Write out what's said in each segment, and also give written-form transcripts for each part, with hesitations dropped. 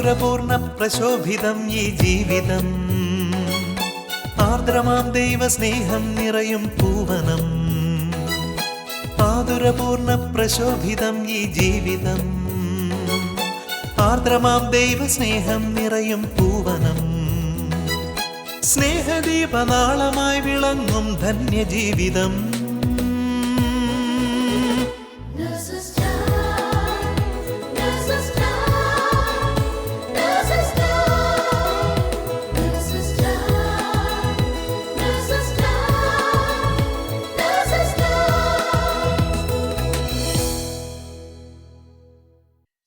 മാധുരപൂർണ്ണ പ്രശോഭിതം ഈ ജീവിതം, ആർദ്രമാം ദൈവസ്നേഹം നിറയും പൂവനം. മാധുരപൂർണ്ണ പ്രശോഭിതം ഈ ജീവിതം, ആർദ്രമാം ദൈവസ്നേഹം നിറയും പൂവനം. സ്നേഹദീപനാളമായി വിളങ്ങും ധന്യജീവിതം.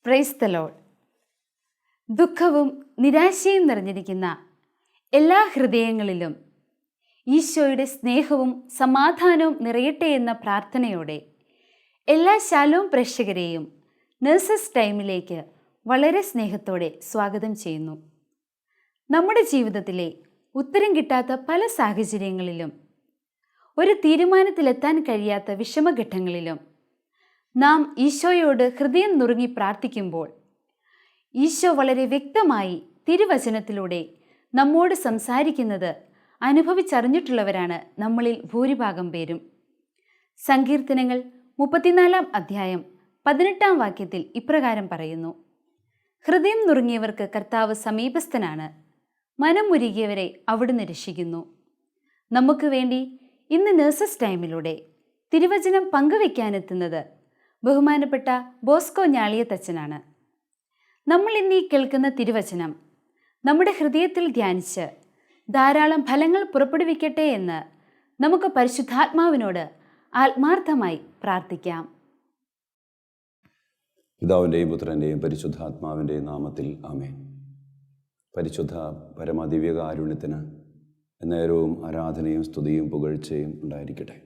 Praise the Lord. ദുഃഖവും നിരാശയും നിറഞ്ഞിരിക്കുന്ന എല്ലാ ഹൃദയങ്ങളിലും ഈശോയുടെ സ്നേഹവും സമാധാനവും നിറയട്ടെ എന്ന പ്രാർത്ഥനയോടെ എല്ലാ ശാലോം പ്രേക്ഷകരെയും നഴ്സസ് ടൈമിലേക്ക് വളരെ സ്നേഹത്തോടെ സ്വാഗതം ചെയ്യുന്നു. നമ്മുടെ ജീവിതത്തിലെ ഉത്തരം കിട്ടാത്ത പല സാഹചര്യങ്ങളിലും ഒരു തീരുമാനത്തിലെത്താൻ കഴിയാത്ത വിഷമഘട്ടങ്ങളിലും നാം ഈശോയോട് ഹൃദയം നുറുങ്ങി പ്രാർത്ഥിക്കുമ്പോൾ ഈശോ വളരെ വ്യക്തമായി തിരുവചനത്തിലൂടെ നമ്മോട് സംസാരിക്കുന്നത് അനുഭവിച്ചറിഞ്ഞിട്ടുള്ളവരാണ് നമ്മളിൽ ഭൂരിഭാഗം പേരും. സങ്കീർത്തനങ്ങൾ 34 അധ്യായം 18 വാക്യത്തിൽ ഇപ്രകാരം പറയുന്നു: ഹൃദയം നുറുങ്ങിയവർക്ക് കർത്താവ് സമീപസ്ഥനാണ്, മനം ഉരുകിയവരെ അവിടുന്ന് രക്ഷിക്കുന്നു. നമുക്ക് വേണ്ടി ഇന്ന് നഴ്സസ് ടൈമിലൂടെ തിരുവചനം പങ്കുവയ്ക്കാനെത്തുന്നത് ബഹുമാനപ്പെട്ട ബോസ്കോ ഞാളിയത്തച്ഛനാണ്. നമ്മൾ ഇന്നീ കേൾക്കുന്ന തിരുവചനം നമ്മുടെ ഹൃദയത്തിൽ ധ്യാനിച്ച് ധാരാളം ഫലങ്ങൾ പുറപ്പെടുവിക്കട്ടെ എന്ന് നമുക്ക് പരിശുദ്ധാത്മാവിനോട് ആത്മാർത്ഥമായി പ്രാർത്ഥിക്കാം. പിതാവിൻ്റെയും പുത്രൻ്റെയും പരിശുദ്ധാത്മാവിൻ്റെയും നാമത്തിൽ ആമേൻ. പരിശുദ്ധ പരമദിവ്യകാരുണ്യത്തിന് എന്നേരവും ആരാധനയും സ്തുതിയും പുകഴ്ചയും ഉണ്ടായിരിക്കട്ടെ.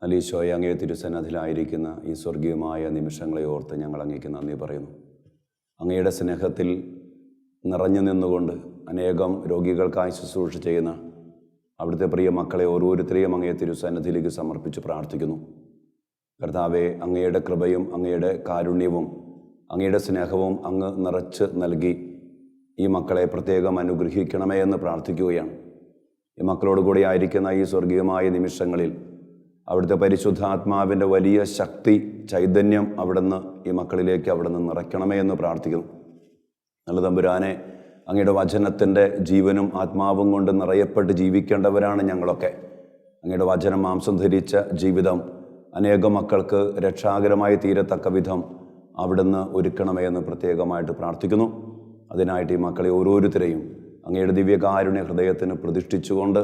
ഈശോയെ, അങ്ങേ തിരുസന്നിധിയിലായിരിക്കുന്ന ഈ സ്വർഗീയമായ നിമിഷങ്ങളെ ഓർത്ത് ഞങ്ങൾ അങ്ങേക്ക് നന്ദി പറയുന്നു. അങ്ങയുടെ സ്നേഹത്തിൽ നിറഞ്ഞു നിന്നുകൊണ്ട് അനേകം രോഗികൾക്കായി ശുശ്രൂഷ ചെയ്യുന്ന അവിടുത്തെ പ്രിയ മക്കളെ ഓരോരുത്തരെയും അങ്ങേ തിരുസന്നിധിയിലേക്ക് സമർപ്പിച്ച് പ്രാർത്ഥിക്കുന്നു. കർത്താവെ, അങ്ങയുടെ കൃപയും അങ്ങയുടെ കാരുണ്യവും അങ്ങയുടെ സ്നേഹവും അങ്ങ് നിറച്ച് നൽകി ഈ മക്കളെ പ്രത്യേകം അനുഗ്രഹിക്കണമേ എന്ന് പ്രാർത്ഥിക്കുകയാണ്. ഈ മക്കളോട് കൂടി ആയിരിക്കുന്ന ഈ സ്വർഗീയമായ നിമിഷങ്ങളിൽ അവിടുത്തെ പരിശുദ്ധാത്മാവിൻ്റെ വലിയ ശക്തി, ചൈതന്യം അവിടുന്ന് ഈ മക്കളിലേക്ക് അവിടുന്ന് നിറയ്ക്കണമേ എന്ന് പ്രാർത്ഥിക്കുന്നു. നല്ല തമ്പുരാനെ, അങ്ങയുടെ വചനത്തിൻ്റെ ജീവനും ആത്മാവും കൊണ്ട് നിറയപ്പെട്ട് ജീവിക്കേണ്ടവരാണ് ഞങ്ങളൊക്കെ. അങ്ങയുടെ വചനം മാംസം ധരിച്ച ജീവിതം അനേകം മക്കൾക്ക് രക്ഷാകരമായി തീരത്തക്ക വിധം അവിടുന്ന് ഒരുക്കണമേ എന്ന് പ്രത്യേകമായിട്ട് പ്രാർത്ഥിക്കുന്നു. അതിനായിട്ട് ഈ മക്കളെ ഓരോരുത്തരെയും അങ്ങയുടെ ദിവ്യകാരുണ്യ ഹൃദയത്തിന് പ്രതിഷ്ഠിച്ചുകൊണ്ട്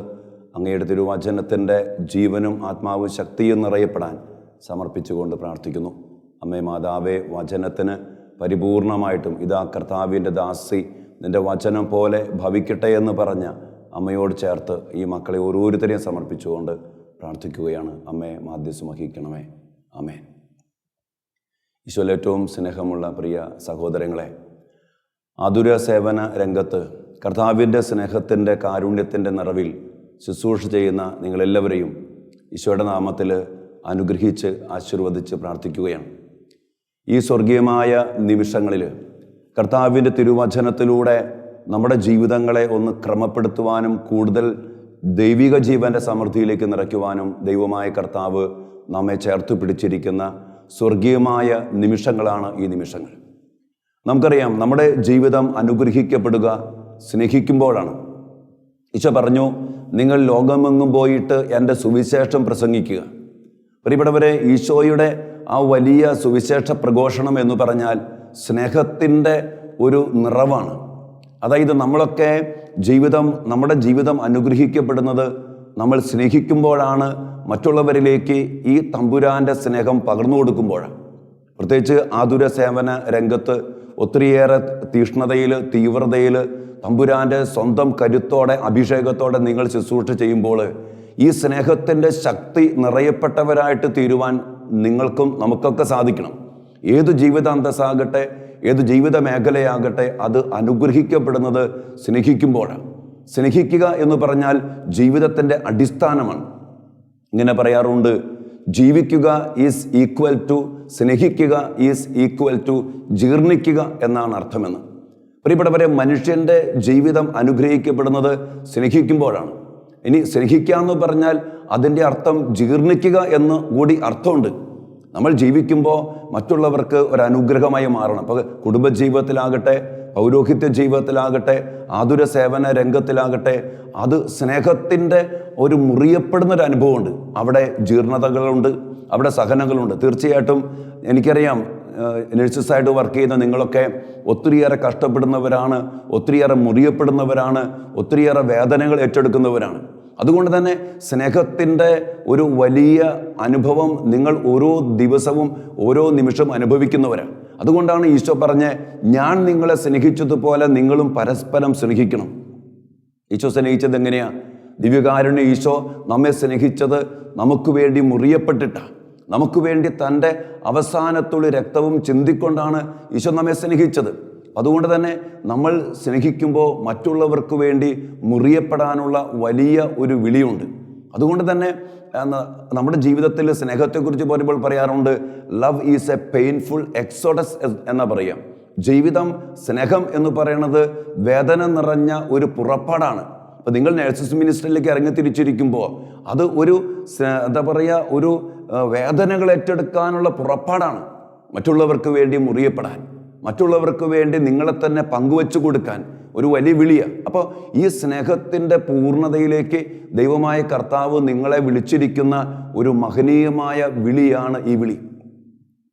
അങ്ങയുടെ തിരുവചനത്തിൻ്റെ ജീവനും ആത്മാവും ശക്തിയും നിറയപ്പെടാൻ സമർപ്പിച്ചുകൊണ്ട് പ്രാർത്ഥിക്കുന്നു. അമ്മേ മാതാവേ, വചനത്തിന് പരിപൂർണമായിട്ടും ഇതാ കർത്താവിൻ്റെ ദാസി നിൻ്റെ വചനം പോലെ ഭവിക്കട്ടെ എന്ന് പറഞ്ഞ അമ്മയോട് ചേർത്ത് ഈ മക്കളെ ഓരോരുത്തരെയും സമർപ്പിച്ചുകൊണ്ട് പ്രാർത്ഥിക്കുകയാണ്. അമ്മേ, മാധ്യസ്ഥം വഹിക്കണമേ. ആമേൻ. ഈശോയിൽ ഏറ്റവും സ്നേഹമുള്ള പ്രിയ സഹോദരങ്ങളെ, ആതുര സേവന രംഗത്ത് കർത്താവിൻ്റെ സ്നേഹത്തിൻ്റെ കാരുണ്യത്തിൻ്റെ നിറവിൽ ശുശ്രൂഷ ചെയ്യുന്ന നിങ്ങളെല്ലാവരെയും ഈശോയുടെ നാമത്തിൽ അനുഗ്രഹിച്ച് ആശീർവദിച്ച് പ്രാർത്ഥിക്കുകയാണ്. ഈ സ്വർഗീയമായ നിമിഷങ്ങളിൽ കർത്താവിൻ്റെ തിരുവചനത്തിലൂടെ നമ്മുടെ ജീവിതങ്ങളെ ഒന്ന് ക്രമപ്പെടുത്തുവാനും കൂടുതൽ ദൈവിക ജീവൻ്റെ സമൃദ്ധിയിലേക്ക് നിറയ്ക്കുവാനും ദൈവമായ കർത്താവ് നമ്മെ ചേർത്ത് പിടിച്ചിരിക്കുന്ന സ്വർഗീയമായ നിമിഷങ്ങളാണ് ഈ നിമിഷങ്ങൾ. നമുക്കറിയാം, നമ്മുടെ ജീവിതം അനുഗ്രഹിക്കപ്പെടുക സ്നേഹിക്കുമ്പോഴാണ്. ഈശോ പറഞ്ഞു, നിങ്ങൾ ലോകമെങ്ങും പോയിട്ട് എൻ്റെ സുവിശേഷം പ്രസംഗിക്കുക. പ്രിയപ്പെട്ടവരെ, ഈശോയുടെ ആ വലിയ സുവിശേഷ പ്രഘോഷണം എന്ന് പറഞ്ഞാൽ സ്നേഹത്തിൻ്റെ ഒരു നിറവാണ്. അതായത് നമ്മുടെ ജീവിതം അനുഗ്രഹിക്കപ്പെടുന്നത് നമ്മൾ സ്നേഹിക്കുമ്പോഴാണ്, മറ്റുള്ളവരിലേക്ക് ഈ തമ്പുരാൻ്റെ സ്നേഹം പകർന്നു കൊടുക്കുമ്പോഴാണ്. പ്രത്യേകിച്ച് ആതുര സേവന രംഗത്ത് ഒത്തിരിയേറെ തീഷ്ണതയിൽ, തീവ്രതയിൽ, തമ്പുരാൻ്റെ സ്വന്തം കരുത്തോടെ, അഭിഷേകത്തോടെ നിങ്ങൾ ശുശ്രൂഷ ചെയ്യുമ്പോൾ ഈ സ്നേഹത്തിൻ്റെ ശക്തി നിറയപ്പെട്ടവരായിട്ട് തീരുവാൻ നിങ്ങൾക്കും നമുക്കൊക്കെ സാധിക്കണം. ഏത് ജീവിതാന്തസ്സാകട്ടെ, ഏത് ജീവിത മേഖലയാകട്ടെ, അത് അനുഗ്രഹിക്കപ്പെടുന്നത് സ്നേഹിക്കുമ്പോഴാണ്. സ്നേഹിക്കുക എന്ന് പറഞ്ഞാൽ ജീവിതത്തിൻ്റെ അടിസ്ഥാനമാണ്. ഇങ്ങനെ പറയാറുണ്ട്, ജീവിക്കുക ഈസ് ഈക്വൽ ടു സ്നേഹിക്കുക ഈസ് ഈക്വൽ ടു ജീർണിക്കുക എന്നാണ് അർത്ഥമെന്ന്. പ്രിയപ്പെട്ടവരെ, മനുഷ്യൻ്റെ ജീവിതം അനുഗ്രഹിക്കപ്പെടുന്നത് സ്നേഹിക്കുമ്പോഴാണ്. ഇനി സ്നേഹിക്കുക എന്ന് പറഞ്ഞാൽ അതിൻ്റെ അർത്ഥം ജീർണിക്കുക എന്ന് കൂടി അർത്ഥമുണ്ട്. നമ്മൾ ജീവിക്കുമ്പോൾ മറ്റുള്ളവർക്ക് ഒരു അനുഗ്രഹമായി മാറണം. അപ്പോൾ കുടുംബജീവിതത്തിലാകട്ടെ, പൗരോഹിത്യ ജീവിതത്തിലാകട്ടെ, ആതുര സേവന രംഗത്തിലാകട്ടെ, അത് സ്നേഹത്തിൻ്റെ ഒരു മുറിയപ്പെടുന്നൊരു അനുഭവമുണ്ട്. അവിടെ ജീർണതകളുണ്ട്, അവിടെ സഹനങ്ങളുണ്ട്. തീർച്ചയായിട്ടും എനിക്കറിയാം, നഴ്സസായിട്ട് വർക്ക് ചെയ്യുന്ന നിങ്ങളൊക്കെ ഒത്തിരിയേറെ കഷ്ടപ്പെടുന്നവരാണ്, ഒത്തിരിയേറെ മുറിയപ്പെടുന്നവരാണ്, ഒത്തിരിയേറെ വേദനകൾ ഏറ്റെടുക്കുന്നവരാണ്. അതുകൊണ്ട് തന്നെ സ്നേഹത്തിൻ്റെ ഒരു വലിയ അനുഭവം നിങ്ങൾ ഓരോ ദിവസവും ഓരോ നിമിഷം അനുഭവിക്കുന്നവരാണ്. അതുകൊണ്ടാണ് ഈശോ പറഞ്ഞ്, ഞാൻ നിങ്ങളെ സ്നേഹിച്ചതുപോലെ നിങ്ങളും പരസ്പരം സ്നേഹിക്കണം. ഈശോ സ്നേഹിച്ചത് എങ്ങനെയാണ്? ദിവ്യകാരുണ്യ ഈശോ നമ്മെ സ്നേഹിച്ചത് നമുക്ക് വേണ്ടി മുറിയപ്പെട്ടിട്ടാണ്. നമുക്ക് വേണ്ടി തൻ്റെ അവസാനത്തുള്ള രക്തവും ചിന്തിക്കൊണ്ടാണ് ഈശോ നമ്മെ സ്നേഹിച്ചത്. അതുകൊണ്ട് തന്നെ നമ്മൾ സ്നേഹിക്കുമ്പോൾ മറ്റുള്ളവർക്ക് വേണ്ടി മുറിയപ്പെടാനുള്ള വലിയ ഒരു വിളിയുണ്ട്. അതുകൊണ്ട് തന്നെ നമ്മുടെ ജീവിതത്തിൽ സ്നേഹത്തെക്കുറിച്ച് പറയുമ്പോൾ പറയാറുണ്ട്, love is A painful exodus എന്നാ പറയാം. ജീവിതം, സ്നേഹം എന്ന് പറയുന്നത് വേദന നിറഞ്ഞ ഒരു പുറപ്പാടാണ്. അപ്പോൾ നിങ്ങൾ നഴ്സസ് മിനിസ്ട്രിയിലേക്ക് ഇറങ്ങിത്തിരിച്ചിരിക്കുമ്പോൾ അത് ഒരു എന്താ പറയുക, ഒരു വേദനകൾ ഏറ്റെടുക്കാനുള്ള പുറപ്പാടാണ്. മറ്റുള്ളവർക്ക് വേണ്ടി മുറിയപ്പെടാൻ, മറ്റുള്ളവർക്ക് വേണ്ടി നിങ്ങളെ തന്നെ പങ്കുവെച്ചു കൊടുക്കാൻ ഒരു വലിയ വിളിയാണ്. അപ്പോൾ ഈ സ്നേഹത്തിൻ്റെ പൂർണ്ണതയിലേക്ക് ദൈവമായ കർത്താവ് നിങ്ങളെ വിളിച്ചിരിക്കുന്ന ഒരു മഹനീയമായ വിളിയാണ് ഈ വിളി.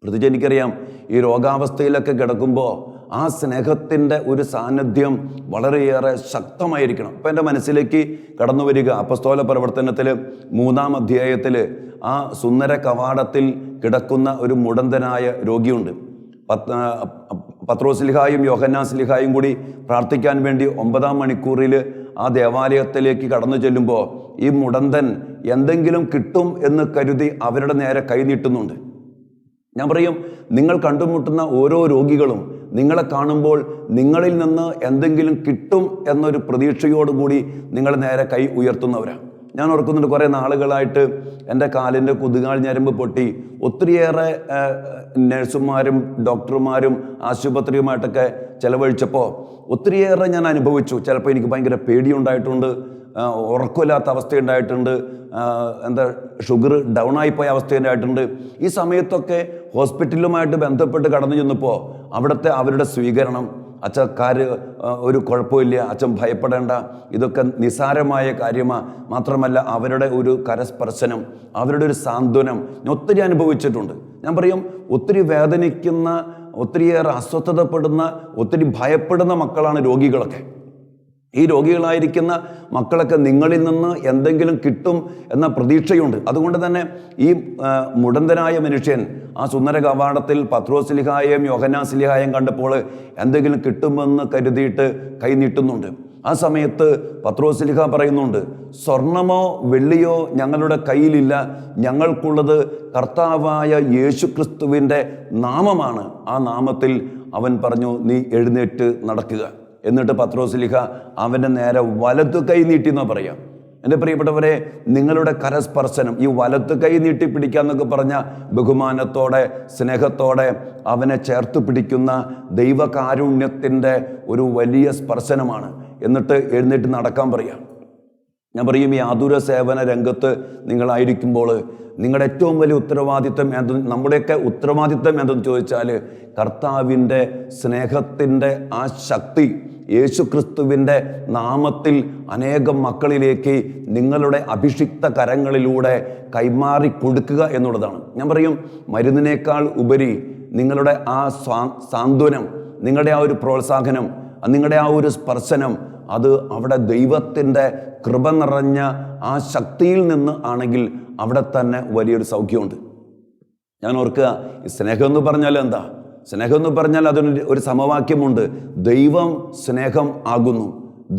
പ്രത്യേകിച്ച് എനിക്കറിയാം, ഈ രോഗാവസ്ഥയിലൊക്കെ കിടക്കുമ്പോൾ ആ സ്നേഹത്തിൻ്റെ ഒരു സാന്നിധ്യം വളരെയേറെ ശക്തമായിരിക്കണം. അപ്പം എൻ്റെ മനസ്സിലേക്ക് കടന്നു വരിക അപ്പസ്തോല പ്രവർത്തനത്തിൽ 3-ാം അധ്യായത്തിൽ ആ സുന്ദര കവാടത്തിൽ കിടക്കുന്ന ഒരു മുടന്തനായ രോഗിയുണ്ട്. പത്രോസ്ലിഹായും യോഹന്നാസ്ലിഹായും കൂടി പ്രാർത്ഥിക്കാൻ വേണ്ടി 9-ാം മണിക്കൂറിൽ ആ ദേവാലയത്തിലേക്ക് കടന്നു ചെല്ലുമ്പോൾ ഈ മുടന്തൻ എന്തെങ്കിലും കിട്ടും എന്ന് കരുതി അവരുടെ നേരെ കൈനീട്ടുന്നുണ്ട്. ഞാൻ പറയും, നിങ്ങൾ കണ്ടുമുട്ടുന്ന ഓരോ രോഗികളും നിങ്ങളെ കാണുമ്പോൾ നിങ്ങളിൽ നിന്ന് എന്തെങ്കിലും കിട്ടും എന്നൊരു പ്രതീക്ഷയോടുകൂടി നിങ്ങൾ നേരെ കൈ ഉയർത്തുന്നവരാണ്. ഞാൻ ഓർക്കുന്നുണ്ട്, കുറേ നാളുകളായിട്ട് എൻ്റെ കാലിൻ്റെ കുതുകാൽ ഞരമ്പ് പൊട്ടി ഒത്തിരിയേറെ നഴ്സുമാരും ഡോക്ടർമാരും ആശുപത്രിയുമായിട്ടൊക്കെ ചിലവഴിച്ചപ്പോൾ ഒത്തിരിയേറെ ഞാൻ അനുഭവിച്ചു. ചിലപ്പോൾ എനിക്ക് ഭയങ്കര പേടിയുണ്ടായിട്ടുണ്ട്, ഉറക്കമില്ലാത്ത അവസ്ഥയുണ്ടായിട്ടുണ്ട്, ഷുഗർ ഡൗൺ ആയിപ്പോയ അവസ്ഥയുണ്ടായിട്ടുണ്ട്. ഈ സമയത്തൊക്കെ ഹോസ്പിറ്റലുമായിട്ട് ബന്ധപ്പെട്ട് കടന്നു ചെന്നപ്പോൾ അവിടുത്തെ അവരുടെ സ്വീകരണം, അച്ഛക്കാര് ഒരു കുഴപ്പമില്ല, അച്ഛൻ ഭയപ്പെടേണ്ട, ഇതൊക്കെ നിസ്സാരമായ കാര്യമാണ്, മാത്രമല്ല അവരുടെ ഒരു കരസ്പർശനം, അവരുടെ ഒരു സാന്ത്വനം ഞാൻ ഒത്തിരി അനുഭവിച്ചിട്ടുണ്ട്. ഞാൻ പറയും, ഒത്തിരി വേദനിക്കുന്ന, ഒത്തിരിയേറെ അസ്വസ്ഥതപ്പെടുന്ന, ഒത്തിരി ഭയപ്പെടുന്ന മക്കളാണ് രോഗികളൊക്കെ. ഈ രോഗികളായിരിക്കുന്ന മക്കളൊക്കെ നിങ്ങളിൽ നിന്ന് എന്തെങ്കിലും കിട്ടും എന്ന പ്രതീക്ഷയുണ്ട്. അതുകൊണ്ട് തന്നെ ഈ മുടന്തനായ മനുഷ്യൻ ആ സുന്ദര കവാടത്തിൽ പത്രോസ്ലിഹായെയും യോഹന്നാസ്ലിഹായെയും കണ്ടപ്പോൾ എന്തെങ്കിലും കിട്ടുമെന്ന് കരുതിയിട്ട് കൈനീട്ടുന്നുണ്ട്. ആ സമയത്ത് പത്രോസ്ലിഹ പറയുന്നുണ്ട്, സ്വർണമോ വെള്ളിയോ ഞങ്ങളുടെ കയ്യിലില്ല, ഞങ്ങൾക്കുള്ളത് കർത്താവായ യേശുക്രിസ്തുവിൻ്റെ നാമമാണ്. ആ നാമത്തിൽ അവൻ പറഞ്ഞു, നീ എഴുന്നേറ്റ് നടക്കുക. എന്നിട്ട് പത്രോസ്ലിഹ അവൻ്റെ നേരെ വലത്തു കൈ നീട്ടി എന്നാ പറയാം. എൻ്റെ പ്രിയപ്പെട്ടവരെ, നിങ്ങളുടെ കരസ്പർശനം, ഈ വലത്തു കൈ നീട്ടി പിടിക്കാന്നൊക്കെ പറഞ്ഞ ബഹുമാനത്തോടെ സ്നേഹത്തോടെ അവനെ ചേർത്ത് പിടിക്കുന്ന ദൈവകാരുണ്യത്തിൻ്റെ ഒരു വലിയ സ്പർശനമാണ്. എന്നിട്ട് എഴുന്നേറ്റ് നടക്കാൻ പറയാം. ഞാൻ പറയും, ഈ ആതുര സേവന രംഗത്ത് നിങ്ങളായിരിക്കുമ്പോൾ നിങ്ങളുടെ ഏറ്റവും വലിയ ഉത്തരവാദിത്വം നമ്മുടെയൊക്കെ ഉത്തരവാദിത്വം എന്തെന്ന് ചോദിച്ചാൽ, കർത്താവിൻ്റെ സ്നേഹത്തിൻ്റെ ആ ശക്തി യേശുക്രിസ്തുവിൻ്റെ നാമത്തിൽ അനേകം മക്കളിലേക്ക് നിങ്ങളുടെ അഭിഷിക്ത കരങ്ങളിലൂടെ കൈമാറി കൊടുക്കുക എന്നുള്ളതാണ്. ഞാൻ പറയും, മരുന്നിനേക്കാൾ ഉപരി നിങ്ങളുടെ ആ സാന്ത്വനം, നിങ്ങളുടെ ആ ഒരു പ്രോത്സാഹനം, നിങ്ങളുടെ ആ ഒരു സ്പർശനം, അത് അവിടെ ദൈവത്തിൻ്റെ കൃപ നിറഞ്ഞ ആ ശക്തിയിൽ നിന്ന് ആണെങ്കിൽ അവിടെ തന്നെ വലിയൊരു സൗഖ്യമുണ്ട്. ഞാൻ ഓർക്കുക, ഈ സ്നേഹം എന്ന് പറഞ്ഞാൽ എന്താ? സ്നേഹം എന്ന് പറഞ്ഞാൽ അതിന് ഒരു സമവാക്യമുണ്ട്, ദൈവം സ്നേഹം ആകുന്നു,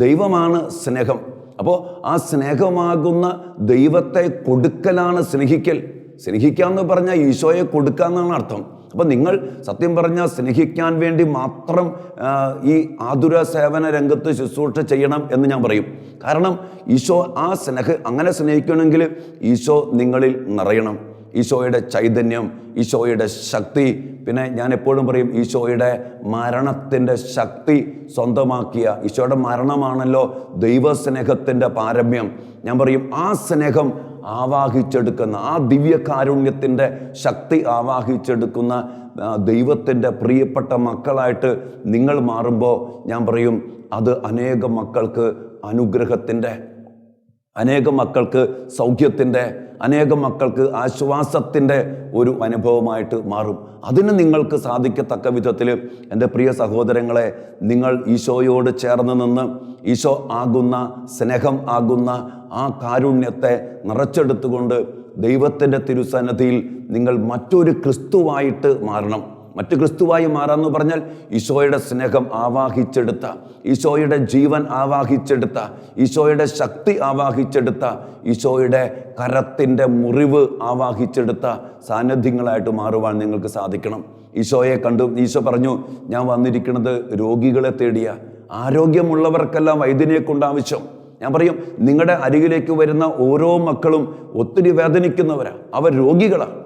ദൈവമാണ് സ്നേഹം. അപ്പോൾ ആ സ്നേഹമാകുന്ന ദൈവത്തെ കൊടുക്കലാണ് സ്നേഹിക്കൽ. സ്നേഹിക്കുക എന്ന് പറഞ്ഞാൽ ഈശോയെ കൊടുക്കുക എന്നാണ് അർത്ഥം. അപ്പം നിങ്ങൾ സത്യം പറഞ്ഞാൽ സ്നേഹിക്കാൻ വേണ്ടി മാത്രം ഈ ആതുര സേവന രംഗത്ത് ശുശ്രൂഷ ചെയ്യണം എന്ന് ഞാൻ പറയും. കാരണം ഈശോ അങ്ങനെ സ്നേഹിക്കണമെങ്കിൽ ഈശോ നിങ്ങളിൽ നിറയണം. ഈശോയുടെ ചൈതന്യം, ഈശോയുടെ ശക്തി, പിന്നെ ഞാൻ എപ്പോഴും പറയും ഈശോയുടെ മരണത്തിൻ്റെ ശക്തി സ്വന്തമാക്കിയ, ഈശോയുടെ മരണമാണല്ലോ ദൈവസ്നേഹത്തിൻ്റെ പാരമ്യം. ഞാൻ പറയും ആ സ്നേഹം ആവാഹിച്ചെടുക്കുന്ന, ആ ദിവ്യകാരുണ്യത്തിൻ്റെ ശക്തി ആവാഹിച്ചെടുക്കുന്ന ദൈവത്തിൻ്റെ പ്രിയപ്പെട്ട മക്കളായിട്ട് നിങ്ങൾ മാറുമ്പോൾ ഞാൻ പറയും അത് അനേകം മക്കൾക്ക് അനുഗ്രഹത്തിൻ്റെ, അനേകം മക്കൾക്ക് സൗഖ്യത്തിൻ്റെ, അനേകം മക്കൾക്ക് ആശ്വാസത്തിൻ്റെ ഒരു അനുഭവമായിട്ട് മാറും. അതിന് നിങ്ങൾക്ക് സാധിക്കത്തക്ക വിധത്തിൽ എൻ്റെ പ്രിയ സഹോദരങ്ങളെ, നിങ്ങൾ ഈശോയോട് ചേർന്ന് നിന്ന് ഈശോ ആകുന്ന, സ്നേഹം ആകുന്ന ആ കാരുണ്യത്തെ നിറച്ചെടുത്തുകൊണ്ട് ദൈവത്തിൻ്റെ തിരുസന്നിധിയിൽ നിങ്ങൾ മറ്റൊരു ക്രിസ്തുവായിട്ട് മാറണം. മറ്റു ക്രിസ്തുവായി മാറാമെന്ന് പറഞ്ഞാൽ ഈശോയുടെ സ്നേഹം ആവാഹിച്ചെടുത്ത, ഈശോയുടെ ജീവൻ ആവാഹിച്ചെടുത്ത, ഈശോയുടെ ശക്തി ആവാഹിച്ചെടുത്ത, ഈശോയുടെ കരത്തിൻ്റെ മുറിവ് ആവാഹിച്ചെടുത്ത സാന്നിധ്യങ്ങളായിട്ട് മാറുവാൻ നിങ്ങൾക്ക് സാധിക്കണം. ഈശോയെ കണ്ടു ഈശോ പറഞ്ഞു, ഞാൻ വന്നിരിക്കുന്നത് രോഗികളെ തേടിയ, ആരോഗ്യമുള്ളവർക്കെല്ലാം വൈദ്യനെ കൊണ്ട് ആവശ്യം. ഞാൻ പറയും നിങ്ങളുടെ അരികിലേക്ക് വരുന്ന ഓരോ മക്കളും ഒത്തിരി വേദനിക്കുന്നവരാണ്, അവർ രോഗികളാണ്.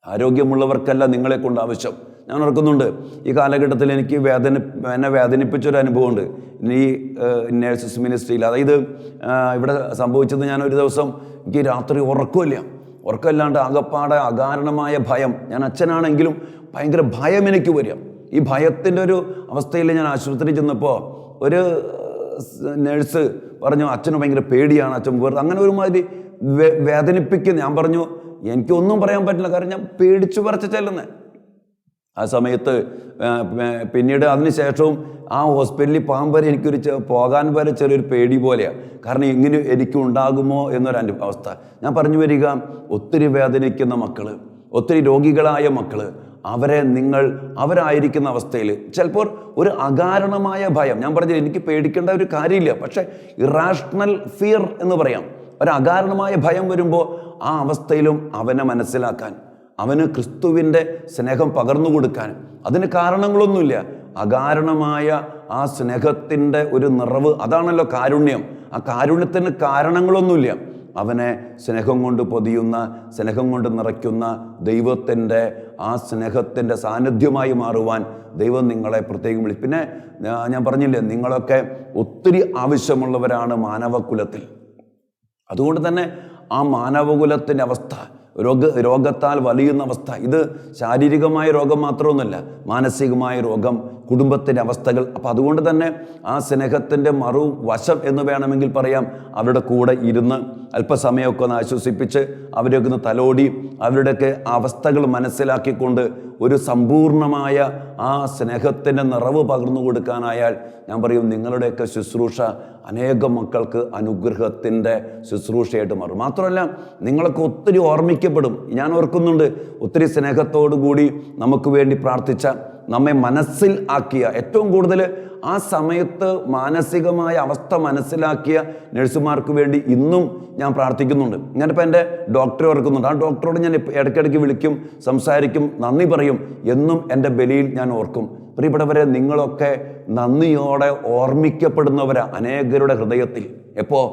ആരോഗ്യമുള്ളവർക്കല്ല നിങ്ങളെ കൊണ്ട് ആവശ്യം. ഞാൻ ഓർക്കുന്നുണ്ട് ഈ കാലഘട്ടത്തിൽ എനിക്ക് എന്നെ വേദനിപ്പിച്ചൊരു അനുഭവമുണ്ട് ഈ നേഴ്സസ് മിനിസ്ട്രിയിൽ. അതായത് ഇവിടെ സംഭവിച്ചത്, ഞാനൊരു ദിവസം എനിക്ക് രാത്രി ഉറക്കമില്ലാണ്ട് ആകപ്പാടെ അകാരണമായ ഭയം. ഞാൻ അച്ഛനാണെങ്കിലും ഭയങ്കര ഭയം എനിക്ക് വരിക. ഈ ഭയത്തിൻ്റെ ഒരു അവസ്ഥയിൽ ഞാൻ ആശുപത്രിയിൽ ചെന്നപ്പോൾ ഒരു നേഴ്സ് പറഞ്ഞു അച്ഛന് ഭയങ്കര പേടിയാണ്, അച്ഛൻ വെറുതെ അങ്ങനെ ഒരുമാതിരി വേദനിപ്പിക്കുന്നു. ഞാൻ പറഞ്ഞു എനിക്കൊന്നും പറയാൻ പറ്റില്ല, കാരണം ഞാൻ പേടിച്ചു പറിച്ച് ചെല്ലുന്നത്. ആ സമയത്ത് പിന്നീട് അതിനുശേഷവും ആ ഹോസ്പിറ്റലിൽ പോകാൻ വരെ ചെറിയൊരു പേടി പോലെയാണ്. കാരണം ഇങ്ങനെ എനിക്ക് ഉണ്ടാകുമോ എന്നൊരു അവസ്ഥ. ഞാൻ പറഞ്ഞു വരിക, ഒത്തിരി വേദനിക്കുന്ന മക്കൾ, ഒത്തിരി രോഗികളായ മക്കൾ, അവരായിരിക്കുന്ന അവസ്ഥയിൽ ചിലപ്പോൾ ഒരു അകാരണമായ ഭയം, ഞാൻ പറഞ്ഞില്ല എനിക്ക് പേടിക്കേണ്ട ഒരു കാര്യമില്ല, പക്ഷേ ഇറാഷണൽ ഫിയർ എന്ന് പറയാം, ഒരു അകാരണമായ ഭയം വരുമ്പോൾ ആ അവസ്ഥയിലും അവനെ മനസ്സിലാക്കാൻ, അവന് ക്രിസ്തുവിൻ്റെ സ്നേഹം പകർന്നു കൊടുക്കാൻ, അതിന് കാരണങ്ങളൊന്നുമില്ല, അകാരണമായ ആ സ്നേഹത്തിൻ്റെ ഒരു നിറവ്, അതാണല്ലോ കാരുണ്യം. ആ കാരുണ്യത്തിന് കാരണങ്ങളൊന്നുമില്ല, അവനെ സ്നേഹം കൊണ്ട് പൊതിയുന്ന, സ്നേഹം കൊണ്ട് നിറയ്ക്കുന്ന ദൈവത്തിൻ്റെ ആ സ്നേഹത്തിൻ്റെ സാന്നിധ്യമായി മാറുവാൻ ദൈവം നിങ്ങളെ പ്രത്യേകം വിളിച്ചു. പിന്നെ ഞാൻ പറഞ്ഞില്ലേ, നിങ്ങളൊക്കെ ഒത്തിരി ആവശ്യമുള്ളവരാണ് മാനവകുലത്തിൽ. അതുകൊണ്ട് തന്നെ ആ മാനവകുലത്തിൻ്റെ അവസ്ഥ, രോഗത്താൽ വലിയുന്ന അവസ്ഥ, ഇത് ശാരീരികമായ രോഗം മാത്രമൊന്നുമല്ല, മാനസികമായ രോഗം, കുടുംബത്തിൻ്റെ അവസ്ഥകൾ. അപ്പം അതുകൊണ്ട് തന്നെ ആ സ്നേഹത്തിൻ്റെ മറുവശം എന്ന് വേണമെങ്കിൽ പറയാം, അവരുടെ കൂടെ ഇരുന്ന് അല്പസമയമൊക്കെ ഒന്ന് ആശ്വസിപ്പിച്ച് അവരെയൊക്കെ ഒന്ന് തലോടി അവരുടെയൊക്കെ അവസ്ഥകൾ മനസ്സിലാക്കിക്കൊണ്ട് ഒരു സമ്പൂർണമായ ആ സ്നേഹത്തിൻ്റെ നിറവ് പകർന്നു കൊടുക്കാനായാൽ ഞാൻ പറയും നിങ്ങളുടെയൊക്കെ ശുശ്രൂഷ അനേകം മക്കൾക്ക് അനുഗ്രഹത്തിൻ്റെ ശുശ്രൂഷയായിട്ട് മാറും. മാത്രമല്ല നിങ്ങളൊക്കെ ഒത്തിരി ഓർമ്മിക്കപ്പെടും. ഞാൻ ഓർക്കുന്നുണ്ട്, ഒത്തിരി സ്നേഹത്തോടു കൂടി നമുക്ക് വേണ്ടി പ്രാർത്ഥിച്ച, നമ്മെ മനസ്സിൽ ആക്കിയ, ഏറ്റവും കൂടുതൽ ആ സമയത്ത് മാനസികമായ അവസ്ഥ മനസ്സിലാക്കിയ നഴ്സുമാർക്ക് വേണ്ടി ഇന്നും ഞാൻ പ്രാർത്ഥിക്കുന്നുണ്ട്. ഞാനിപ്പോൾ എൻ്റെ ഡോക്ടറെ ഓർക്കുന്നുണ്ട്. ആ ഡോക്ടറോട് ഞാൻ ഇടയ്ക്കിടയ്ക്ക് വിളിക്കും, സംസാരിക്കും, നന്ദി പറയും. എന്നും എൻ്റെ ബലിയിൽ ഞാൻ ഓർക്കും. പ്രിയപ്പെട്ടവരെ, നിങ്ങളൊക്കെ നന്ദിയോടെ ഓർമ്മിക്കപ്പെടുന്നവരാ അനേകരുടെ ഹൃദയത്തിൽ. എപ്പോൾ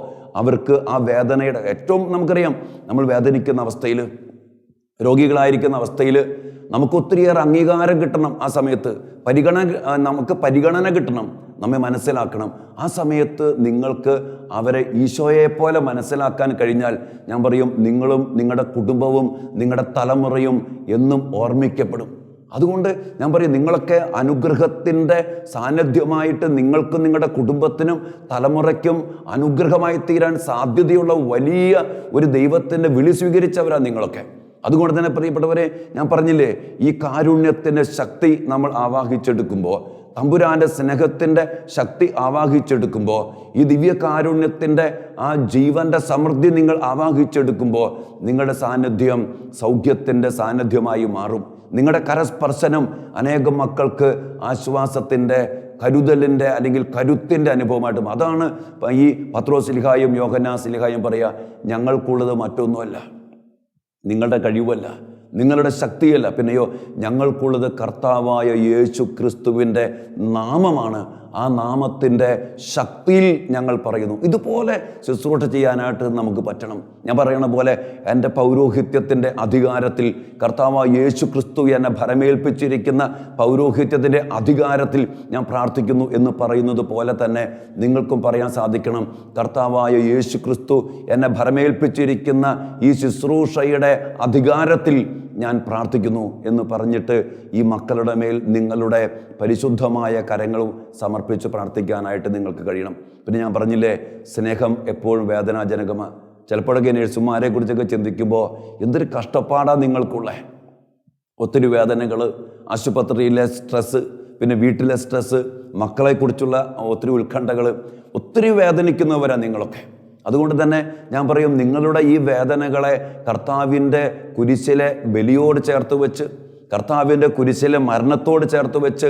അവർക്ക് ആ വേദനയുടെ, ഏറ്റവും നമുക്കറിയാം, നമ്മൾ വേദനിക്കുന്ന അവസ്ഥയിൽ, രോഗികളായിരിക്കുന്ന അവസ്ഥയിൽ നമുക്ക് ഒത്തിരിയേറെ അംഗീകാരം കിട്ടണം. ആ സമയത്ത് നമുക്ക് പരിഗണന കിട്ടണം, നമ്മെ മനസ്സിലാക്കണം. ആ സമയത്ത് നിങ്ങൾക്ക് അവരെ ഈശോയെ പോലെ മനസ്സിലാക്കാൻ കഴിഞ്ഞാൽ ഞാൻ പറയും നിങ്ങളും നിങ്ങളുടെ കുടുംബവും നിങ്ങളുടെ തലമുറയും എന്നും ഓർമ്മിക്കപ്പെടും. അതുകൊണ്ട് ഞാൻ പറയും നിങ്ങളൊക്കെ അനുഗ്രഹത്തിൻ്റെ സാന്നിധ്യമായിട്ട് നിങ്ങൾക്കും നിങ്ങളുടെ കുടുംബത്തിനും തലമുറയ്ക്കും അനുഗ്രഹമായി തീരാൻ സാധ്യതയുള്ള വലിയ ഒരു ദൈവത്തിൻ്റെ വിളി സ്വീകരിച്ചവരാണ് നിങ്ങളൊക്കെ. അതുകൊണ്ട് തന്നെ പ്രിയപ്പെട്ടവരെ, ഞാൻ പറഞ്ഞില്ലേ, ഈ കാരുണ്യത്തിൻ്റെ ശക്തി നമ്മൾ ആവാഹിച്ചെടുക്കുമ്പോൾ, തമ്പുരാൻ്റെ സ്നേഹത്തിൻ്റെ ശക്തി ആവാഹിച്ചെടുക്കുമ്പോൾ, ഈ ദിവ്യ കാരുണ്യത്തിൻ്റെ ആ ജീവൻ്റെ സമൃദ്ധി നിങ്ങൾ ആവാഹിച്ചെടുക്കുമ്പോൾ നിങ്ങളുടെ സാന്നിധ്യം സൗഖ്യത്തിൻ്റെ സാന്നിധ്യമായി മാറും. നിങ്ങളുടെ കരസ്പർശനം അനേകം മക്കൾക്ക് ആശ്വാസത്തിൻ്റെ, കരുതലിൻ്റെ അല്ലെങ്കിൽ കരുത്തിൻ്റെ അനുഭവമായിട്ടും. അതാണ് ഈ പത്രോസ് ശ്ലീഹായും യോഹന്നാൻ ശ്ലീഹായും പറയുക, ഞങ്ങൾക്കുള്ളത് മറ്റൊന്നുമല്ല, നിങ്ങളുടെ കഴിവല്ല, നിങ്ങളുടെ ശക്തിയല്ല, പിന്നെയോ ഞങ്ങൾക്കുള്ളത് കർത്താവായ യേശു ക്രിസ്തുവിൻ്റെ നാമമാണ്. ആ നാമത്തിൻ്റെ ശക്തിയിൽ ഞങ്ങൾ പറയുന്നു. ഇതുപോലെ ശുശ്രൂഷ ചെയ്യാനായിട്ട് നമുക്ക് പറ്റണം. ഞാൻ പറയണ പോലെ എൻ്റെ പൗരോഹിത്യത്തിൻ്റെ അധികാരത്തിൽ കർത്താവായ യേശു ക്രിസ്തു എന്നെ ഭരമേൽപ്പിച്ചിരിക്കുന്ന പൗരോഹിത്യത്തിൻ്റെ അധികാരത്തിൽ ഞാൻ പ്രാർത്ഥിക്കുന്നു എന്ന് പറയുന്നത് പോലെ തന്നെ നിങ്ങൾക്കും പറയാൻ സാധിക്കണം, കർത്താവായ യേശു ക്രിസ്തു എന്നെ ഭരമേൽപ്പിച്ചിരിക്കുന്ന ഈ ശുശ്രൂഷയുടെ അധികാരത്തിൽ ഞാൻ പ്രാർത്ഥിക്കുന്നു എന്ന് പറഞ്ഞിട്ട് ഈ മക്കളുടെ മേൽ നിങ്ങളുടെ പരിശുദ്ധമായ കരങ്ങളും സമർപ്പിച്ച് പ്രാർത്ഥിക്കാനായിട്ട് നിങ്ങൾക്ക് കഴിയണം. പിന്നെ ഞാൻ പറഞ്ഞില്ലേ, സ്നേഹം എപ്പോഴും വേദനാജനകമാണ്. ചിലപ്പോഴൊക്കെ നഴ്സുമാരെ കുറിച്ചൊക്കെ ചിന്തിക്കുമ്പോൾ എന്തൊരു കഷ്ടപ്പാടാണ് നിങ്ങൾക്കുള്ളത്. ഒത്തിരി വേദനകൾ, ആശുപത്രിയിലെ സ്ട്രെസ്സ്, പിന്നെ വീട്ടിലെ സ്ട്രെസ്സ്, മക്കളെക്കുറിച്ചുള്ള ഒത്തിരി ഉത്കണ്ഠകൾ, ഒത്തിരി വേദനിക്കുന്നവരാണ് നിങ്ങളൊക്കെ. അതുകൊണ്ട് തന്നെ ഞാൻ പറയും, നിങ്ങളുടെ ഈ വേദനകളെ കർത്താവിൻ്റെ കുരിശിലെ ബലിയോട് ചേർത്ത് വെച്ച്, കർത്താവിൻ്റെ കുരിശിലെ മരണത്തോട് ചേർത്ത് വെച്ച്,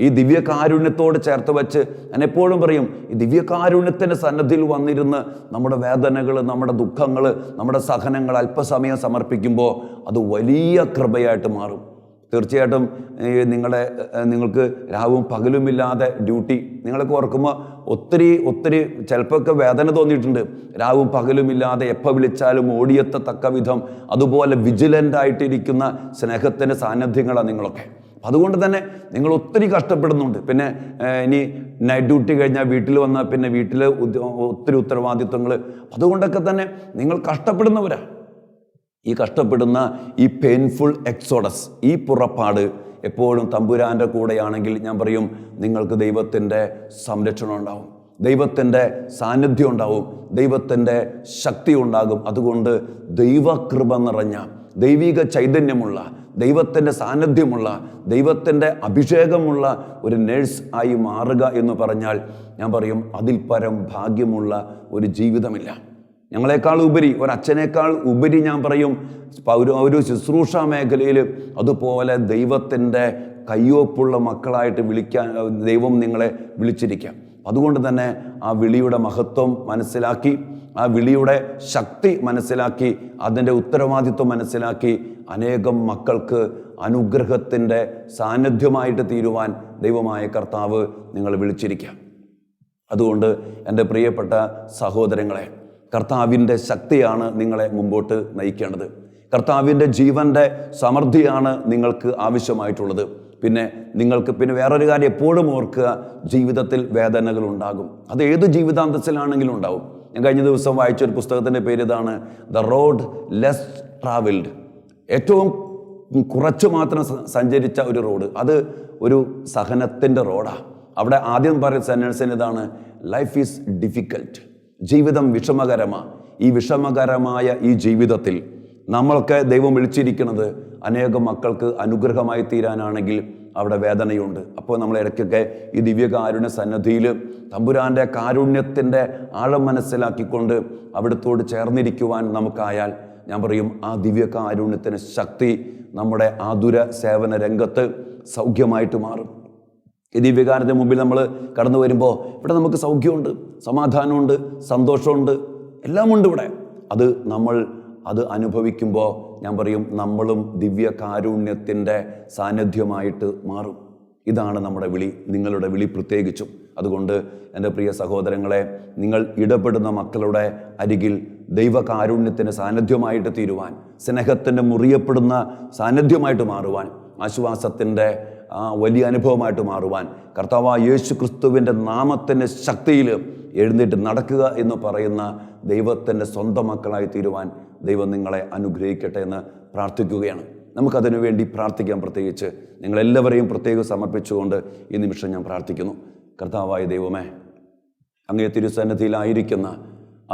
ഈ ദിവ്യകാരുണ്യത്തോട് ചേർത്ത് വെച്ച്, ഞാൻ എപ്പോഴും പറയും, ഈ ദിവ്യകാരുണ്യത്തിൻ്റെ സന്നദ്ധിയിൽ വന്നിരുന്ന് നമ്മുടെ വേദനകൾ, നമ്മുടെ ദുഃഖങ്ങൾ, നമ്മുടെ സഹനങ്ങൾ അല്പസമയം സമർപ്പിക്കുമ്പോൾ അത് വലിയ കൃപയായിട്ട് മാറും. തീർച്ചയായിട്ടും നിങ്ങൾക്ക് രാവും പകലുമില്ലാതെ ഡ്യൂട്ടി, നിങ്ങളൊക്കെ ഓർക്കുമ്പോൾ ഒത്തിരി ചിലപ്പോഴൊക്കെ വേദന തോന്നിയിട്ടുണ്ട്. രാവും പകലുമില്ലാതെ എപ്പോൾ വിളിച്ചാലും ഓടിയെത്തത്തക്ക വിധം അതുപോലെ വിജിലൻ്റ് ആയിട്ടിരിക്കുന്ന സ്നേഹത്തിൻ്റെ സാന്നിധ്യങ്ങളാണ് നിങ്ങളൊക്കെ. അതുകൊണ്ട് തന്നെ നിങ്ങൾ ഒത്തിരി കഷ്ടപ്പെടുന്നുണ്ട്. പിന്നെ ഇനി നൈറ്റ് ഡ്യൂട്ടി കഴിഞ്ഞാൽ വീട്ടിൽ വന്നാൽ പിന്നെ വീട്ടിൽ ഒത്തിരി ഉത്തരവാദിത്വങ്ങൾ, അതുകൊണ്ടൊക്കെ തന്നെ നിങ്ങൾ കഷ്ടപ്പെടുന്നവരാ. ഈ കഷ്ടപ്പെടുന്ന ഈ പെയിൻഫുൾ എക്സോഡസ്, ഈ പുറപ്പാട് എപ്പോഴും തമ്പുരാൻ്റെ കൂടെയാണെങ്കിൽ ഞാൻ പറയും, നിങ്ങൾക്ക് ദൈവത്തിൻ്റെ സംരക്ഷണം ഉണ്ടാവും, ദൈവത്തിൻ്റെ സാന്നിധ്യം ഉണ്ടാവും, ദൈവത്തിൻ്റെ ശക്തി ഉണ്ടാകും. അതുകൊണ്ട് ദൈവകൃപ നിറഞ്ഞ, ദൈവിക ചൈതന്യമുള്ള, ദൈവത്തിൻ്റെ സാന്നിധ്യമുള്ള, ദൈവത്തിൻ്റെ അഭിഷേകമുള്ള ഒരു നേഴ്സ് ആയി മാറുക എന്ന് പറഞ്ഞാൽ ഞാൻ പറയും, അതിൽ പരം ഭാഗ്യമുള്ള ഒരു ജീവിതമില്ല. ഞങ്ങളെക്കാൾ ഉപരി, ഒരച്ഛനേക്കാൾ ഉപരി ഞാൻ പറയും, ഒരു ശുശ്രൂഷ മേഖലയിൽ അതുപോലെ ദൈവത്തിൻ്റെ കയ്യൊപ്പുള്ള മക്കളായിട്ട് വിളിക്കാൻ ദൈവം നിങ്ങളെ വിളിച്ചിരിക്കാം. അതുകൊണ്ട് തന്നെ ആ വിളിയുടെ മഹത്വം മനസ്സിലാക്കി, ആ വിളിയുടെ ശക്തി മനസ്സിലാക്കി, അതിൻ്റെ ഉത്തരവാദിത്വം മനസ്സിലാക്കി അനേകം മക്കൾക്ക് അനുഗ്രഹത്തിൻ്റെ സാന്നിധ്യമായിട്ട് തീരുവാൻ ദൈവമായ കർത്താവ് നിങ്ങളെ വിളിച്ചിരിക്കാം. അതുകൊണ്ട് എൻ്റെ പ്രിയപ്പെട്ട സഹോദരങ്ങളെ, കർത്താവിൻ്റെ ശക്തിയാണ് നിങ്ങളെ മുമ്പോട്ട് നയിക്കേണ്ടത്. കർത്താവിൻ്റെ ജീവൻ്റെ സമൃദ്ധിയാണ് നിങ്ങൾക്ക് ആവശ്യമായിട്ടുള്ളത്. പിന്നെ നിങ്ങൾക്ക് വേറൊരു കാര്യം എപ്പോഴും ഓർക്കുക, ജീവിതത്തിൽ വേദനകൾ ഉണ്ടാകും. അത് ഏത് ജീവിതാന്തസ്സിലാണെങ്കിലും ഉണ്ടാവും. ഞാൻ കഴിഞ്ഞ ദിവസം വായിച്ചൊരു പുസ്തകത്തിൻ്റെ പേര് ഇതാണ്, ദ റോഡ് ലെസ് ട്രാവൽഡ്. ഏറ്റവും കുറച്ച് മാത്രം സഞ്ചരിച്ച ഒരു റോഡ്, അത് ഒരു സഹനത്തിൻ്റെ റോഡാണ്. അവിടെ ആദ്യം പറയുന്ന സെന്റൻസിന് ഇതാണ്, ലൈഫ് ഈസ് ഡിഫിക്കൽട്ട്. ജീവിതം വിഷമകരമാണ്. ഈ വിഷമകരമായ ഈ ജീവിതത്തിൽ നമ്മൾക്ക് ദൈവം വിളിച്ചിരിക്കുന്നത് അനേകം മക്കൾക്ക് അനുഗ്രഹമായി തീരാനാണെങ്കിൽ അവിടെ വേദനയുണ്ട്. അപ്പോൾ നമ്മൾ ഇടയ്ക്കൊക്കെ ഈ ദിവ്യകാരുണ്യ സന്നദ്ധിയിൽ തമ്പുരാൻ്റെ കാരുണ്യത്തിൻ്റെ ആഴം മനസ്സിലാക്കിക്കൊണ്ട് അവിടത്തോട് ചേർന്നിരിക്കുവാൻ നമുക്കായാൽ ഞാൻ പറയും, ആ ദിവ്യകാരുണ്യത്തിന് ശക്തി നമ്മുടെ ആതുര സേവന രംഗത്ത് സൗഖ്യമായിട്ട് മാറും. ഈ ദിവ്യകാരൻ്റെ മുമ്പിൽ നമ്മൾ കടന്നു വരുമ്പോൾ ഇവിടെ നമുക്ക് സൗഖ്യമുണ്ട്, സമാധാനമുണ്ട്, സന്തോഷമുണ്ട്, എല്ലാമുണ്ട് ഇവിടെ. അത് അനുഭവിക്കുമ്പോൾ ഞാൻ പറയും, നമ്മളും ദിവ്യകാരുണ്യത്തിൻ്റെ സാന്നിധ്യമായിട്ട് മാറും. ഇതാണ് നമ്മുടെ വിളി, നിങ്ങളുടെ വിളി പ്രത്യേകിച്ചും. അതുകൊണ്ട് എൻ്റെ പ്രിയ സഹോദരങ്ങളെ, നിങ്ങൾ ഇടപെടുന്ന മക്കളുടെ അരികിൽ ദൈവകാരുണ്യത്തിന് സാന്നിധ്യമായിട്ട് തീരുവാൻ, സ്നേഹത്തിൻ്റെ മുറിയപ്പെടുന്ന സാന്നിധ്യമായിട്ട് മാറുവാൻ, ആശ്വാസത്തിൻ്റെ വലിയ അനുഭവമായിട്ട് മാറുവാൻ, കർത്താവായ യേശു ക്രിസ്തുവിൻ്റെ നാമത്തിൻ്റെ ശക്തിയിൽ എഴുന്നേറ്റ് നടക്കുക എന്ന് പറയുന്ന ദൈവത്തിൻ്റെ സ്വന്തം മക്കളായി തീരുവാൻ ദൈവം നിങ്ങളെ അനുഗ്രഹിക്കട്ടെ എന്ന് പ്രാർത്ഥിക്കുകയാണ്. നമുക്കതിനു വേണ്ടി പ്രാർത്ഥിക്കാം. പ്രത്യേകിച്ച് നിങ്ങളെല്ലാവരെയും പ്രത്യേകം സമർപ്പിച്ചുകൊണ്ട് ഈ നിമിഷം ഞാൻ പ്രാർത്ഥിക്കുന്നു. കർത്താവായ ദൈവമേ, അങ്ങേ തിരുസന്നിധിയിലായിരിക്കുന്ന,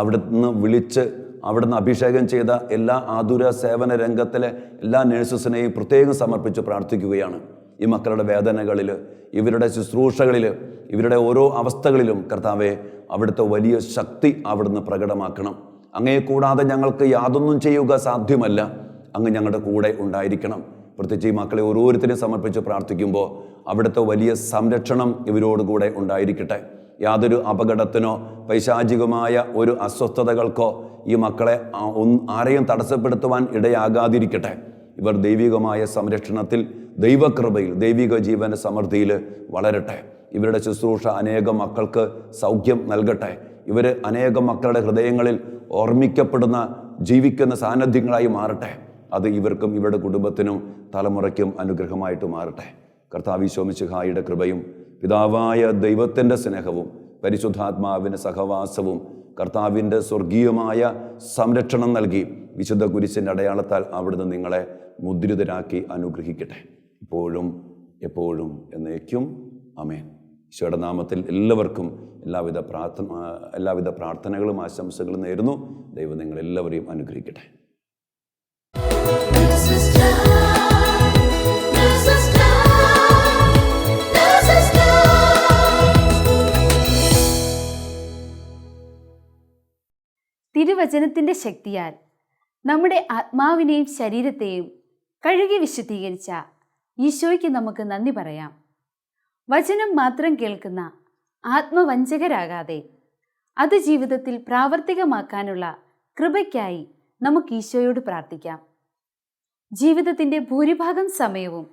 അവിടുന്ന് വിളിച്ച് അവിടുന്ന് അഭിഷേകം ചെയ്ത എല്ലാ ആതുര സേവന രംഗത്തിലെ എല്ലാ നേഴ്സസിനെയും പ്രത്യേകം സമർപ്പിച്ച് പ്രാർത്ഥിക്കുകയാണ്. ഈ മക്കളുടെ വേദനകളിൽ, ഇവരുടെ ശുശ്രൂഷകളിൽ, ഇവരുടെ ഓരോ അവസ്ഥകളിലും കർത്താവെ, അവിടുത്തെ വലിയ ശക്തി അവിടുന്ന് പ്രകടമാക്കണം. അങ്ങയെ കൂടാതെ ഞങ്ങൾക്ക് യാതൊന്നും ചെയ്യുക സാധ്യമല്ല. അങ്ങ് ഞങ്ങളുടെ കൂടെ ഉണ്ടായിരിക്കണം. പ്രത്യേകിച്ച് ഈ മക്കളെ ഓരോരുത്തരെയും സമർപ്പിച്ച് പ്രാർത്ഥിക്കുമ്പോൾ അവിടുത്തെ വലിയ സംരക്ഷണം ഇവരോടുകൂടെ ഉണ്ടായിരിക്കട്ടെ. യാതൊരു അപകടത്തിനോ പൈശാചികമായ ഒരു അസ്വസ്ഥതകൾക്കോ ഈ മക്കളെ ആരെയും തടസ്സപ്പെടുത്തുവാൻ ഇടയാകാതിരിക്കട്ടെ. ഇവർ ദൈവികമായ സംരക്ഷണത്തിൽ, ദൈവകൃപയിൽ, ദൈവിക ജീവന സമൃദ്ധിയിൽ വളരട്ടെ. ഇവരുടെ ശുശ്രൂഷ അനേകം മക്കൾക്ക് സൗഖ്യം നൽകട്ടെ. ഇവർ അനേകം മക്കളുടെ ഹൃദയങ്ങളിൽ ഓർമ്മിക്കപ്പെടുന്ന, ജീവിക്കുന്ന സാന്നിധ്യങ്ങളായി മാറട്ടെ. അത് ഇവർക്കും ഇവരുടെ കുടുംബത്തിനും തലമുറയ്ക്കും അനുഗ്രഹമായിട്ട് മാറട്ടെ. കർത്താവ് ഈശോ മിശിഹായുടെ കൃപയും പിതാവായ ദൈവത്തിൻ്റെ സ്നേഹവും പരിശുദ്ധാത്മാവിൻ്റെ സഹവാസവും കർത്താവിൻ്റെ സ്വർഗീയമായ സംരക്ഷണം നൽകി വിശുദ്ധ കുരിശിൻ്റെ അടയാളത്താൽ അവിടുന്ന് നിങ്ങളെ മുദ്രിതരാക്കി അനുഗ്രഹിക്കട്ടെ, ഇപ്പോഴും എപ്പോഴും എന്നേക്കും. ആമേൻ. ഈശോയുടെ നാമത്തിൽ എല്ലാവർക്കും എല്ലാവിധ പ്രാർത്ഥനകളും ആശംസകളും നേരുന്നു. ദൈവം നിങ്ങളെല്ലാവരെയും അനുഗ്രഹിക്കട്ടെ. തിരുവചനത്തിൻ്റെ ശക്തിയാൽ നമ്മുടെ ആത്മാവിനെയും ശരീരത്തെയും കഴുകി വിശുദ്ധീകരിച്ച ഈശോയ്ക്ക് നമുക്ക് നന്ദി പറയാം. വചനം മാത്രം കേൾക്കുന്ന ആത്മവഞ്ചകരാകാതെ അത് ജീവിതത്തിൽ പ്രാവർത്തികമാക്കാനുള്ള കൃപയ്ക്കായി നമുക്ക് ഈശോയോട് പ്രാർത്ഥിക്കാം. ജീവിതത്തിൻ്റെ ഭൂരിഭാഗം സമയവും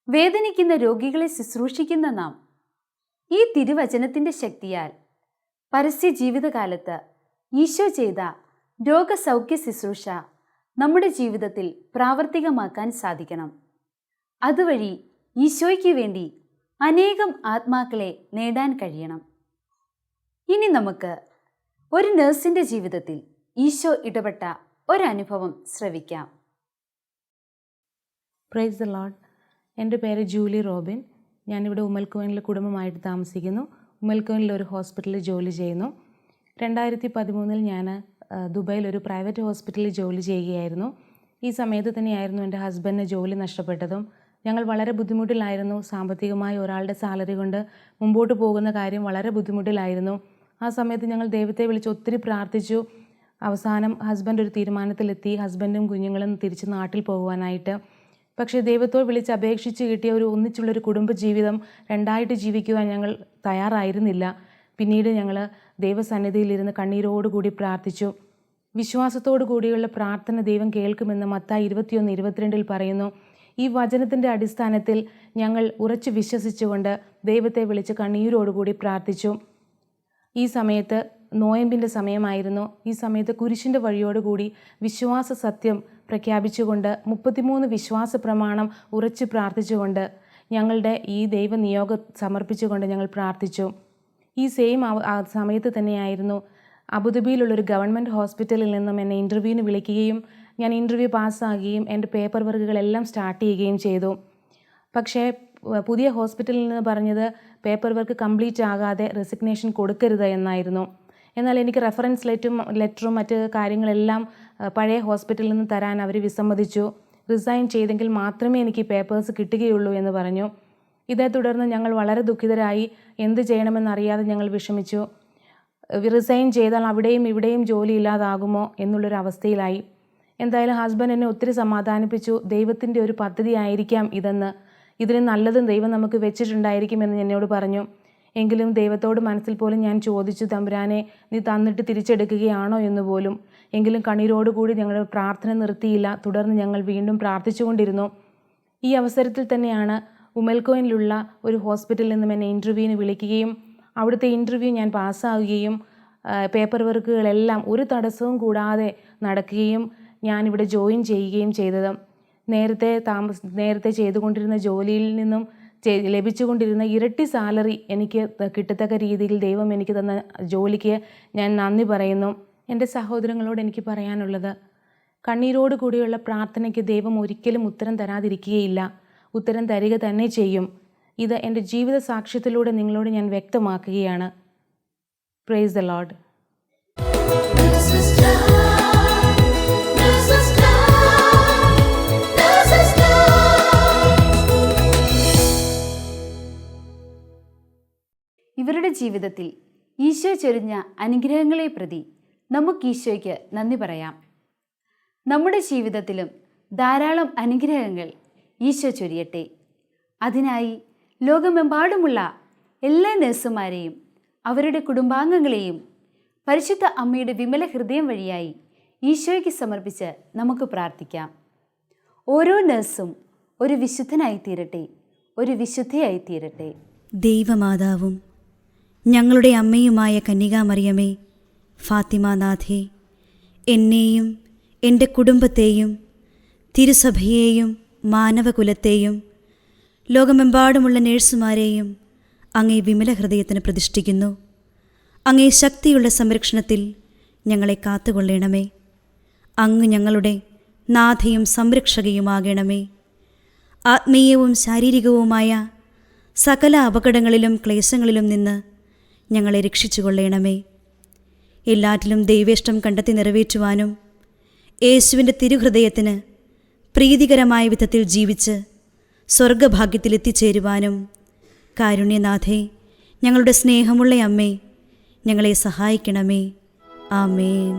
വേദനിക്കുന്ന രോഗികളെ ശുശ്രൂഷിക്കുന്ന നാം ഈ തിരുവചനത്തിൻ്റെ ശക്തിയാൽ പരസ്യ ജീവിതകാലത്ത് ഈശോ ചെയ്ത രോഗസൗഖ്യ ശുശ്രൂഷ നമ്മുടെ ജീവിതത്തിൽ പ്രാവർത്തികമാക്കാൻ സാധിക്കണം. അതുവഴി ഈശോയ്ക്ക് വേണ്ടി അനേകം ആത്മാക്കളെ നേടാൻ കഴിയണം. ഇനി നമുക്ക് ഒരു നഴ്സിൻ്റെ ജീവിതത്തിൽ ഈശോ ഇടപെട്ട ഒരനുഭവം ശ്രവിക്കാം. Price the Lord. എൻ്റെ പേര് ജൂലി റോബിൻ. ഞാനിവിടെ ഉമ്മൽക്കോയിനിൽ കുടുംബമായിട്ട് താമസിക്കുന്നു. ഉമ്മൽക്കോയിനിൽ ഒരു ഹോസ്പിറ്റലിൽ ജോലി ചെയ്യുന്നു. 2013 ഞാൻ ദുബായിൽ ഒരു പ്രൈവറ്റ് ഹോസ്പിറ്റലിൽ ജോലി ചെയ്യുകയായിരുന്നു. ഈ സമയത്ത് തന്നെയായിരുന്നു എൻ്റെ ഹസ്ബൻഡിന് ജോലി നഷ്ടപ്പെട്ടതും. ഞങ്ങൾ വളരെ ബുദ്ധിമുട്ടിലായിരുന്നു. സാമ്പത്തികമായി ഒരാളുടെ സാലറി കൊണ്ട് മുമ്പോട്ട് പോകുന്ന കാര്യം വളരെ ബുദ്ധിമുട്ടിലായിരുന്നു. ആ സമയത്ത് ഞങ്ങൾ ദൈവത്തെ വിളിച്ച് ഒത്തിരി പ്രാർത്ഥിച്ചു. അവസാനം ഹസ്ബൻഡ് ഒരു തീരുമാനത്തിലെത്തി, ഹസ്ബൻഡും കുഞ്ഞുങ്ങളും തിരിച്ച് നാട്ടിൽ പോകുവാനായിട്ട്. പക്ഷേ ദൈവത്തോട് വിളിച്ച് അപേക്ഷിച്ച് കിട്ടിയ ഒന്നിച്ചുള്ളൊരു കുടുംബജീവിതം രണ്ടായിട്ട് ജീവിക്കുവാൻ ഞങ്ങൾ തയ്യാറായിരുന്നില്ല. പിന്നീട് ഞങ്ങൾ ദൈവസന്നിധിയിലിരുന്ന് കണ്ണീരോടുകൂടി പ്രാർത്ഥിച്ചു. വിശ്വാസത്തോടു കൂടിയുള്ള പ്രാർത്ഥന ദൈവം കേൾക്കുമെന്ന് മത്തായി 21:22 പറയുന്നു. ഈ വചനത്തിൻ്റെ അടിസ്ഥാനത്തിൽ ഞങ്ങൾ ഉറച്ചു വിശ്വസിച്ചുകൊണ്ട് ദൈവത്തെ വിളിച്ച് കണ്ണീരോടുകൂടി പ്രാർത്ഥിച്ചു. ഈ സമയത്ത് നോയമ്പിൻ്റെ സമയമായിരുന്നു. ഈ സമയത്ത് കുരിശിൻ്റെ വഴിയോടുകൂടി വിശ്വാസ സത്യം പ്രഖ്യാപിച്ചുകൊണ്ട് 33 വിശ്വാസ പ്രമാണം ഉറച്ചു പ്രാർത്ഥിച്ചുകൊണ്ട് ഞങ്ങളുടെ ഈ ദൈവനിയോഗം സമർപ്പിച്ചുകൊണ്ട് ഞങ്ങൾ പ്രാർത്ഥിച്ചു. ഈ സെയിം സമയത്ത് തന്നെയായിരുന്നു അബുദാബിയിലുള്ളൊരു ഗവൺമെൻറ് ഹോസ്പിറ്റലിൽ നിന്നും എന്നെ ഇൻ്റർവ്യൂവിന് വിളിക്കുകയും ഞാൻ ഇൻ്റർവ്യൂ പാസ്സാകുകയും എൻ്റെ പേപ്പർ വർക്കുകളെല്ലാം സ്റ്റാർട്ട് ചെയ്യുകയും ചെയ്തു. പക്ഷേ പുതിയ ഹോസ്പിറ്റലിൽ നിന്ന് പറഞ്ഞത് പേപ്പർ വർക്ക് കംപ്ലീറ്റ് ആകാതെ റെസിഗ്നേഷൻ കൊടുക്കരുത് എന്നായിരുന്നു. എന്നാൽ എനിക്ക് റെഫറൻസ് ലെറ്ററും മറ്റ് കാര്യങ്ങളെല്ലാം പഴയ ഹോസ്പിറ്റലിൽ നിന്ന് തരാൻ അവർ വിസമ്മതിച്ചു. റിസൈൻ ചെയ്തെങ്കിൽ മാത്രമേ എനിക്ക് പേപ്പേഴ്സ് കിട്ടുകയുള്ളൂ എന്ന് പറഞ്ഞു. ഇതേ തുടർന്ന് ഞങ്ങൾ വളരെ ദുഃഖിതരായി. എന്ത് ചെയ്യണമെന്നറിയാതെ ഞങ്ങൾ വിഷമിച്ചു. റിസൈൻ ചെയ്താൽ അവിടെയും ഇവിടെയും ജോലി ഇല്ലാതാകുമോ എന്നുള്ളൊരു അവസ്ഥയിലായി. എന്തായാലും ഹസ്ബൻഡ് എന്നെ ഒത്തിരി സമാധാനിപ്പിച്ചു. ദൈവത്തിൻ്റെ ഒരു പദ്ധതി ആയിരിക്കാം ഇതെന്ന്, ഇതിന് നല്ലതും ദൈവം നമുക്ക് വെച്ചിട്ടുണ്ടായിരിക്കുമെന്ന് എന്നോട് പറഞ്ഞു. എങ്കിലും ദൈവത്തോട് മനസ്സിൽ പോലും ഞാൻ ചോദിച്ചു, തമ്പുരാനെ നീ തന്നിട്ട് തിരിച്ചെടുക്കുകയാണോ എന്ന് പോലും. എങ്കിലും കണ്ണീരോടുകൂടി ഞങ്ങൾ പ്രാർത്ഥന നിർത്തിയില്ല. തുടർന്ന് ഞങ്ങൾ വീണ്ടും പ്രാർത്ഥിച്ചുകൊണ്ടിരുന്നു. ഈ അവസരത്തിൽ തന്നെയാണ് ഉമ്മൽക്കോയിനിലുള്ള ഒരു ഹോസ്പിറ്റലിൽ നിന്നും എന്നെ ഇൻ്റർവ്യൂവിന് വിളിക്കുകയും അവിടുത്തെ ഇൻ്റർവ്യൂ ഞാൻ പാസ്സാവുകയും പേപ്പർ വർക്കുകളെല്ലാം ഒരു തടസ്സവും കൂടാതെ നടക്കുകയും ഞാനിവിടെ ജോയിൻ ചെയ്യുകയും ചെയ്തത്. നേരത്തെ ചെയ്തുകൊണ്ടിരുന്ന ജോലിയിൽ നിന്നും ലഭിച്ചുകൊണ്ടിരുന്ന ഇരട്ടി സാലറി എനിക്ക് കിട്ടത്തക്ക രീതിയിൽ ദൈവം എനിക്ക് തന്ന ജോലിക്ക് ഞാൻ നന്ദി പറയുന്നു. എൻ്റെ സഹോദരങ്ങളോട് എനിക്ക് പറയാനുള്ളത്, കണ്ണീരോട് കൂടിയുള്ള പ്രാർത്ഥനയ്ക്ക് ദൈവം ഒരിക്കലും ഉത്തരം തരാതിരിക്കുകയില്ല, ഉത്തരം തരിക തന്നെ ചെയ്യും. ഇത് എൻ്റെ ജീവിത സാക്ഷ്യത്തിലൂടെ നിങ്ങളോട് ഞാൻ വ്യക്തമാക്കുകയാണ്. Praise the lord. ഇവരുടെ ജീവിതത്തിൽ ഈശോ ചൊരിഞ്ഞ അനുഗ്രഹങ്ങളെ പ്രതി നമുക്ക് ഈശോയ്ക്ക് നന്ദി പറയാം. നമ്മുടെ ജീവിതത്തിലും ധാരാളം അനുഗ്രഹങ്ങൾ ഈശോ ചൊരിയട്ടെ. അതിനായി ലോകമെമ്പാടുമുള്ള എല്ലാ നഴ്സുമാരെയും അവരുടെ കുടുംബാംഗങ്ങളെയും പരിശുദ്ധ അമ്മയുടെ വിമല ഹൃദയം വഴിയായി ഈശോയ്ക്ക് സമർപ്പിച്ച് നമുക്ക് പ്രാർത്ഥിക്കാം. ഓരോ നഴ്സും ഒരു വിശുദ്ധനായിത്തീരട്ടെ, ഒരു വിശുദ്ധയായിത്തീരട്ടെ. ദൈവമാതാവും ഞങ്ങളുടെ അമ്മയുമായ കന്യകാമറിയമേ, ഫാത്തിമാനാഥേ, എന്നെയും എൻ്റെ കുടുംബത്തെയും തിരുസഭയെയും മാനവകുലത്തെയും ലോകമെമ്പാടുമുള്ള നേഴ്സുമാരെയും അങ്ങേ വിമല ഹൃദയത്തിന് പ്രതിഷ്ഠിക്കുന്നു. അങ്ങേ ശക്തിയുള്ള സംരക്ഷണത്തിൽ ഞങ്ങളെ കാത്തുകൊള്ളണമേ. അങ്ങ് ഞങ്ങളുടെ നാഥയും സംരക്ഷകയുമാകണമേ. ആത്മീയവും ശാരീരികവുമായ സകല അപകടങ്ങളിലും ക്ലേശങ്ങളിലും നിന്ന് ഞങ്ങളെ രക്ഷിച്ചുകൊള്ളണമേ. എല്ലാറ്റിലും ദൈവേഷ്ടം കണ്ടെത്തി നിറവേറ്റുവാനും യേശുവിൻ്റെ തിരുഹൃദയത്തിന് പ്രീതികരമായ വിധത്തിൽ ജീവിച്ച് സ്വർഗഭാഗ്യത്തിൽ എത്തിച്ചേരുവാനും കാരുണ്യനാഥേ, ഞങ്ങളുടെ സ്നേഹമുള്ള അമ്മേ, ഞങ്ങളെ സഹായിക്കണമേ. ആമേൻ.